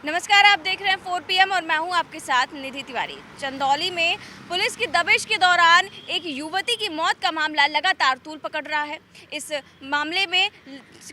नमस्कार, आप देख रहे हैं 4 PM और मैं हूं आपके साथ निधि तिवारी। चंदौली में पुलिस की दबिश के दौरान एक युवती की मौत का मामला लगातार तूल पकड़ रहा है। इस मामले में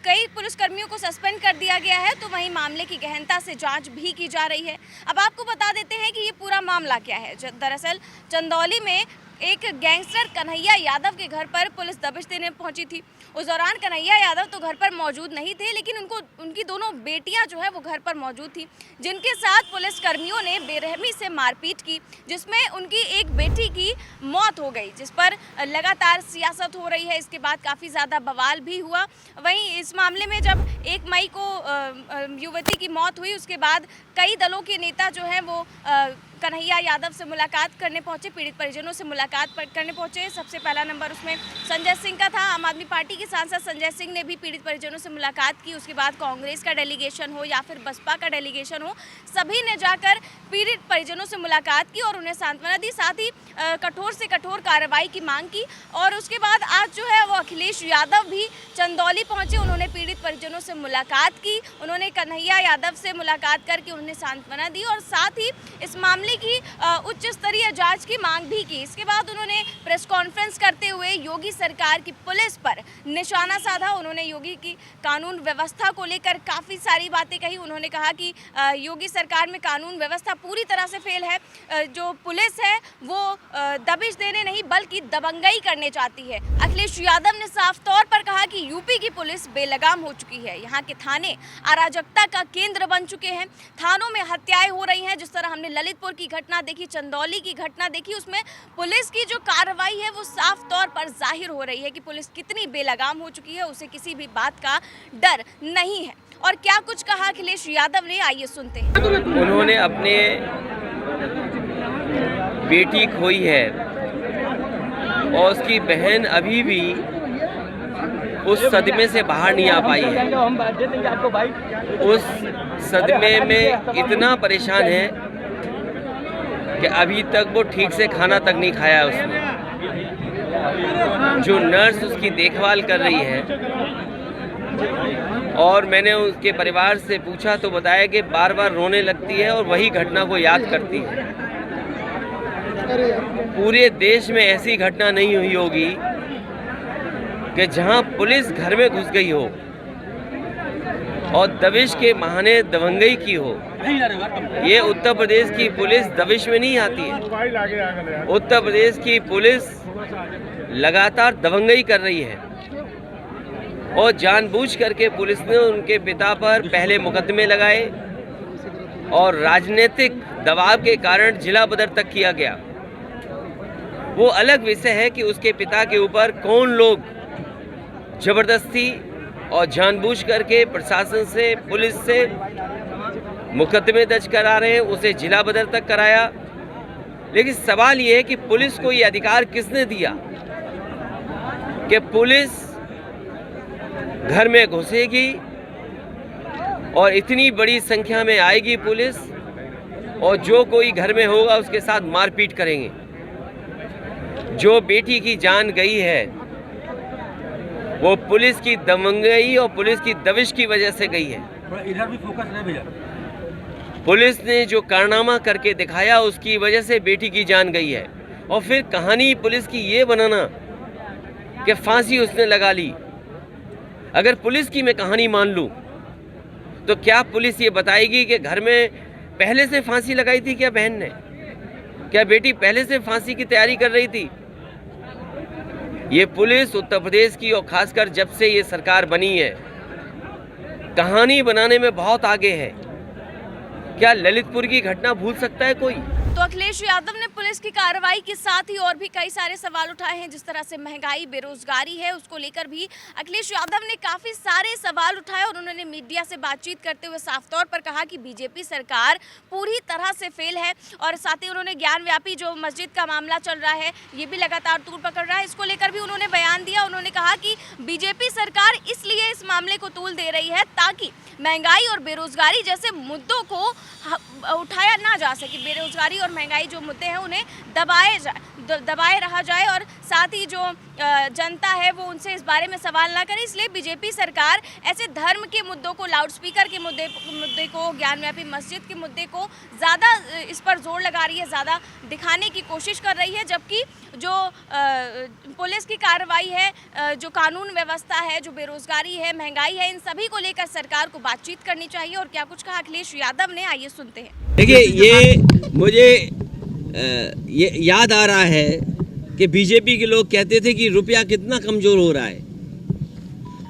कई पुलिसकर्मियों को सस्पेंड कर दिया गया है, तो वहीं मामले की गहनता से जांच भी की जा रही है। अब आपको बता देते हैं कि ये पूरा मामला क्या है। दरअसल चंदौली में एक गैंगस्टर कन्हैया यादव के घर पर पुलिस दबिश देने पहुंची थी। उस दौरान कन्हैया यादव तो घर पर मौजूद नहीं थे, लेकिन उनकी दोनों बेटियां जो है वो घर पर मौजूद थी, जिनके साथ पुलिस कर्मियों ने बेरहमी से मारपीट की, जिसमें उनकी एक बेटी की मौत हो गई, जिस पर लगातार सियासत हो रही है। इसके बाद काफ़ी ज़्यादा बवाल भी हुआ। वहीं इस मामले में जब 1 मई को युवती की मौत हुई, उसके बाद कई दलों के नेता जो हैं वो कन्हैया यादव से मुलाकात करने पहुंचे, पीड़ित परिजनों से मुलाकात करने पहुंचे। सबसे पहला नंबर उसमें संजय सिंह का था। आम आदमी पार्टी के सांसद संजय सिंह ने भी पीड़ित परिजनों से मुलाकात की। उसके बाद कांग्रेस का डेलीगेशन हो या फिर बसपा का डेलीगेशन हो, सभी ने जाकर पीड़ित परिजनों से मुलाकात की और उन्हें सांत्वना दी, साथ ही कठोर से कठोर कार्रवाई की मांग की। और उसके बाद आज जो है वो अखिलेश यादव भी चंदौली पहुंचे। उन्होंने पीड़ित परिजनों से मुलाकात की, उन्होंने कन्हैया यादव से मुलाकात करके उन्हें सांत्वना दी और साथ ही इस मामले की उच्च स्तरीय जांच की मांग भी की। इसके बाद उन्होंने प्रेस कॉन्फ्रेंस करते हुए योगी सरकार की पुलिस पर निशाना साधा। उन्होंने योगी की कानून व्यवस्था को लेकर काफ़ी सारी बातें कही। उन्होंने कहा कि योगी सरकार में कानून व्यवस्था पूरी तरह से फेल है। जो पुलिस है वो दबिश देने नहीं बल्कि दबंगई करने चाहती है। अखिलेश यादव ने साफ तौर पर कहा कि यूपी की पुलिस बेलगाम हो चुकी है। यहाँ के थाने अराजकता का केंद्र बन चुके हैं। थानों में हत्याएं हो रही हैं। जिस तरह हमने ललितपुर की घटना देखी, चंदौली की घटना देखी, उसमें पुलिस की जो कार्रवाई है वो साफ तौर पर जाहिर हो रही है कि पुलिस कितनी बेलगाम हो चुकी है। उसे किसी भी बात का डर नहीं है। और क्या कुछ कहा अखिलेश यादव ने, आइए सुनते हैं। उन्होंने अपने बेटी खोई है और उसकी बहन अभी भी उस सदमे से बाहर नहीं आ पाई है। उस सदमे में इतना परेशान है कि अभी तक वो ठीक से खाना तक नहीं खाया उसने। जो नर्स उसकी देखभाल कर रही है, और मैंने उसके परिवार से पूछा तो बताया कि बार बार रोने लगती है और वही घटना को याद करती है। पूरे देश में ऐसी घटना नहीं हुई होगी कि जहां पुलिस घर में घुस गई हो और दबिश के बहाने दबंगई की हो। ये उत्तर प्रदेश की पुलिस दबिश में नहीं आती है। उत्तर प्रदेश की पुलिस लगातार दबंगई कर रही है और जानबूझ करके पुलिस ने उनके पिता पर पहले मुकदमे लगाए और राजनीतिक दबाव के कारण जिला बदर तक किया गया। वो अलग विषय है कि उसके पिता के ऊपर कौन लोग जबरदस्ती और जानबूझ करके प्रशासन से, पुलिस से मुकदमे दर्ज करा रहे हैं। उसे जिला बदर तक कराया। लेकिन सवाल ये है कि पुलिस को ये अधिकार किसने दिया कि पुलिस घर में घुसेगी और इतनी बड़ी संख्या में आएगी पुलिस, और जो कोई घर में होगा उसके साथ मारपीट करेंगे। जो बेटी की जान गई है वो पुलिस की दबंगई और पुलिस की दबिश की वजह से गई है। इधर भी फोकस नहीं भैया। पुलिस ने जो कारनामा करके दिखाया उसकी वजह से बेटी की जान गई है। और फिर कहानी पुलिस की ये बनाना कि फांसी उसने लगा ली। अगर पुलिस की मैं कहानी मान लूं तो क्या पुलिस ये बताएगी कि घर में पहले से फांसी लगाई थी क्या बहन ने? क्या बेटी पहले से फांसी की तैयारी कर रही थी? ये पुलिस उत्तर प्रदेश की और खासकर जब से ये सरकार बनी है, कहानी बनाने में बहुत आगे है। क्या ललितपुर की घटना भूल सकता है कोई? तो अखिलेश यादव ने पुलिस की कार्रवाई के साथ ही और भी कई सारे सवाल उठाए हैं। जिस तरह से महंगाई, बेरोजगारी है, उसको लेकर भी अखिलेश यादव ने काफ़ी सारे सवाल उठाए और उन्होंने मीडिया से बातचीत करते हुए साफ तौर पर कहा कि बीजेपी सरकार पूरी तरह से फेल है। और साथ ही उन्होंने ज्ञानव्यापी जो मस्जिद का मामला चल रहा है ये भी लगातार तूल पकड़ रहा है, इसको लेकर भी उन्होंने बयान दिया। उन्होंने कहा कि बीजेपी सरकार इसलिए इस मामले को तूल दे रही है ताकि महंगाई और बेरोजगारी जैसे मुद्दों को उठाया ना जा सके। बेरोजगारी और महंगाई जो मुद्दे हैं उन्हें दबाए रहा जाए और साथ ही जो जनता है वो उनसे इस बारे में सवाल ना करे। इसलिए बीजेपी सरकार ऐसे धर्म के मुद्दों को, लाउडस्पीकर के मुद्दे को, ज्ञानव्यापी मस्जिद के मुद्दे को ज़्यादा इस पर जोर लगा रही है, ज़्यादा दिखाने की कोशिश कर रही है, जबकि जो पुलिस की कार्रवाई है, जो कानून व्यवस्था है, जो बेरोजगारी है, महंगाई है, इन सभी को लेकर सरकार को बातचीत करनी चाहिए। और क्या कुछ कहा अखिलेश यादव ने, आइए सुनते हैं। देखिए, ये मुझे ये याद आ रहा है कि बीजेपी के लोग कहते थे कि रुपया कितना कमज़ोर हो रहा है।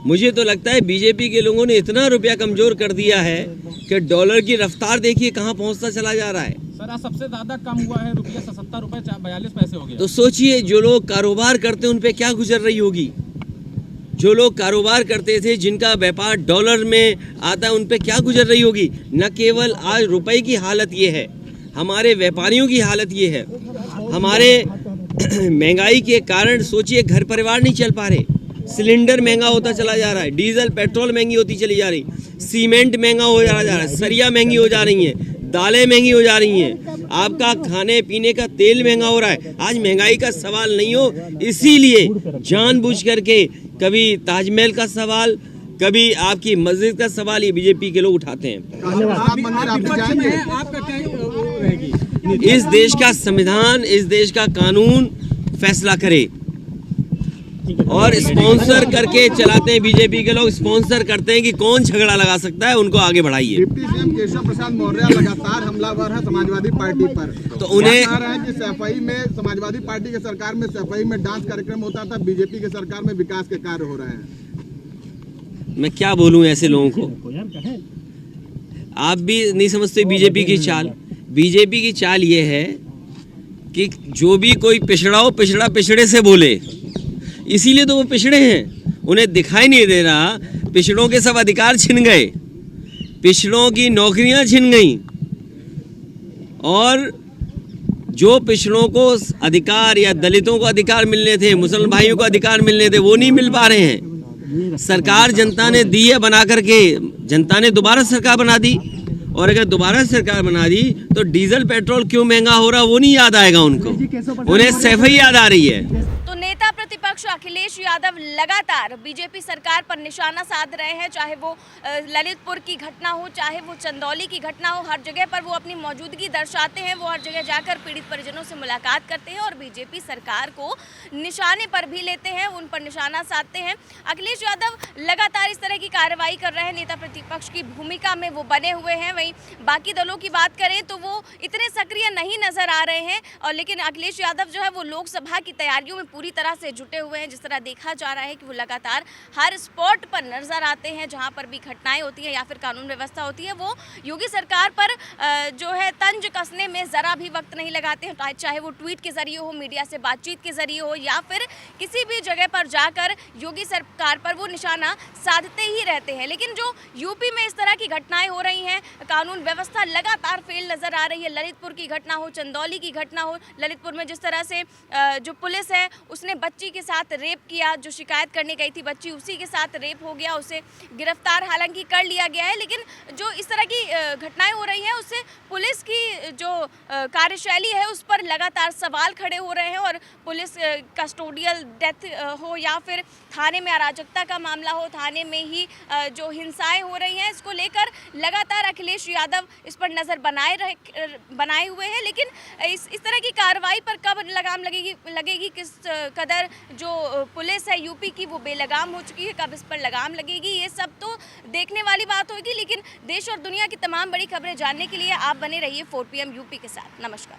मुझे तो लगता है बीजेपी के लोगों ने इतना रुपया कमज़ोर कर दिया है कि डॉलर की रफ्तार देखिए कहाँ पहुँचता चला जा रहा है। सर, आज सबसे ज़्यादा कम हुआ है, रुपया 77 रुपये 42 पैसे हो गया। तो सोचिए, जो लोग कारोबार करते हैं उन पे क्या गुजर रही होगी। जो लोग कारोबार करते थे, जिनका व्यापार डॉलर में आता है, उन पे क्या गुजर रही होगी। न केवल आज रुपए की हालत ये है, हमारे व्यापारियों की हालत ये है। हमारे महंगाई के कारण सोचिए, घर परिवार नहीं चल पा रहे, सिलेंडर महंगा होता चला जा रहा है, डीजल पेट्रोल महंगी होती चली जा रही, सीमेंट महंगा हो जा रहा है, सरिया महंगी हो जा रही हैं, दालें महंगी हो जा रही हैं, आपका खाने पीने का तेल महंगा हो रहा है। आज महंगाई का सवाल नहीं हो, इसीलिए जानबूझ करके कभी ताजमहल का सवाल, कभी आपकी मस्जिद का सवाल ये बीजेपी के लोग उठाते हैं। इस देश का संविधान, इस देश का कानून फैसला करे और स्पॉन्सर करके चलाते हैं। बीजेपी के लोग स्पॉन्सर करते हैं कि कौन झगड़ा लगा सकता है, उनको आगे बढ़ाइए। डिप्टी सीएम केशव प्रसाद मौर्य लगातार हमलावर है समाजवादी पार्टी पर, तो उन्हें कह रहा है कि सफाई में, समाजवादी पार्टी के सरकार में सफाई में डांस कार्यक्रम होता था, बीजेपी के सरकार में विकास के कार्य हो रहे हैं। मैं क्या बोलूं ऐसे लोगों को। आप भी नहीं समझते बीजेपी की चाल। बीजेपी की चाल ये है कि जो भी कोई पिछड़ा हो, पिछड़ा पिछड़े से बोले, इसीलिए तो वो पिछड़े हैं। उन्हें दिखाई नहीं दे रहा, पिछड़ों के सब अधिकार छिन गए, पिछड़ों की नौकरियां छिन गई, और जो पिछड़ों को अधिकार या दलितों को अधिकार मिलने थे, मुसलमान भाइयों को अधिकार मिलने थे, वो नहीं मिल पा रहे हैं। सरकार जनता ने दी है बना करके, जनता ने दोबारा सरकार बना दी, और अगर दोबारा सरकार बना दी तो डीजल पेट्रोल क्यों महंगा हो रहा वो नहीं याद आएगा उनको, उन्हें सफाई याद आ रही है। तो नेता प्रतिपक्ष अखिलेश यादव लगातार बीजेपी सरकार पर निशाना साध रहे हैं, चाहे वो ललितपुर की घटना हो, चाहे वो चंदौली की घटना हो। हर जगह पर वो अपनी मौजूदगी दर्शाते हैं, वो हर जगह जाकर पीड़ित परिजनों से मुलाकात करते हैं और बीजेपी सरकार को निशाने पर भी लेते हैं, उन पर निशाना साधते हैं। अखिलेश यादव लगातार इस तरह की कार्रवाई कर रहे हैं, नेता प्रतिपक्ष की भूमिका में वो बने हुए हैं। वहीं बाकी दलों की बात करें तो वो इतने सक्रिय नहीं नजर आ रहे हैं, और लेकिन अखिलेश यादव जो है वो लोकसभा की तैयारियों में पूरी तरह से जुटे हुए हैं। जिस तरह देखा जा रहा है कि वो लगातार हर स्पॉट पर नजर आते हैं, जहां पर भी घटनाएं होती हैं या फिर कानून व्यवस्था होती है, वो योगी सरकार पर जो है तंज कसने में ज़रा भी वक्त नहीं लगाते हैं। चाहे वो ट्वीट के जरिए हो, मीडिया से बातचीत के जरिए हो, या फिर किसी भी जगह पर जाकर योगी सरकार पर वो निशाना साधते ही रहते हैं। लेकिन जो यूपी में इस तरह की घटनाएं हो रही हैं, कानून व्यवस्था लगातार फेल नजर आ रही है। ललितपुर की घटना हो, चंदौली की घटना हो, ललितपुर में जिस तरह से जो पुलिस है उसने बच्ची के साथ रेप किया, जो शिकायत करने गई थी बच्ची, उसी के साथ रेप हो गया, उसे गिरफ्तार हालांकि कर लिया गया है। लेकिन जो इस तरह की घटनाएं हो रही हैं, उससे पुलिस की जो कार्यशैली है उस पर लगातार सवाल खड़े हो रहे हैं, और पुलिस कस्टोडियल डेथ हो या फिर थाने में अराजकता का मामला हो, थाने में ही जो हिंसाएं हो रही हैं, इसको लेकर लगातार अखिलेश यादव इस पर नज़र बनाए हुए हैं। लेकिन इस तरह की कार्रवाई पर कब लगाम लगेगी, किस कदर जो पुलिस है यूपी की वो बेलगाम हो चुकी है, कब इस पर लगाम लगेगी, ये सब तो देखने वाली बात होगी। लेकिन देश और दुनिया की तमाम बड़ी खबरें जानने के लिए आप बने रहिए 4 PM यूपी के साथ। नमस्कार।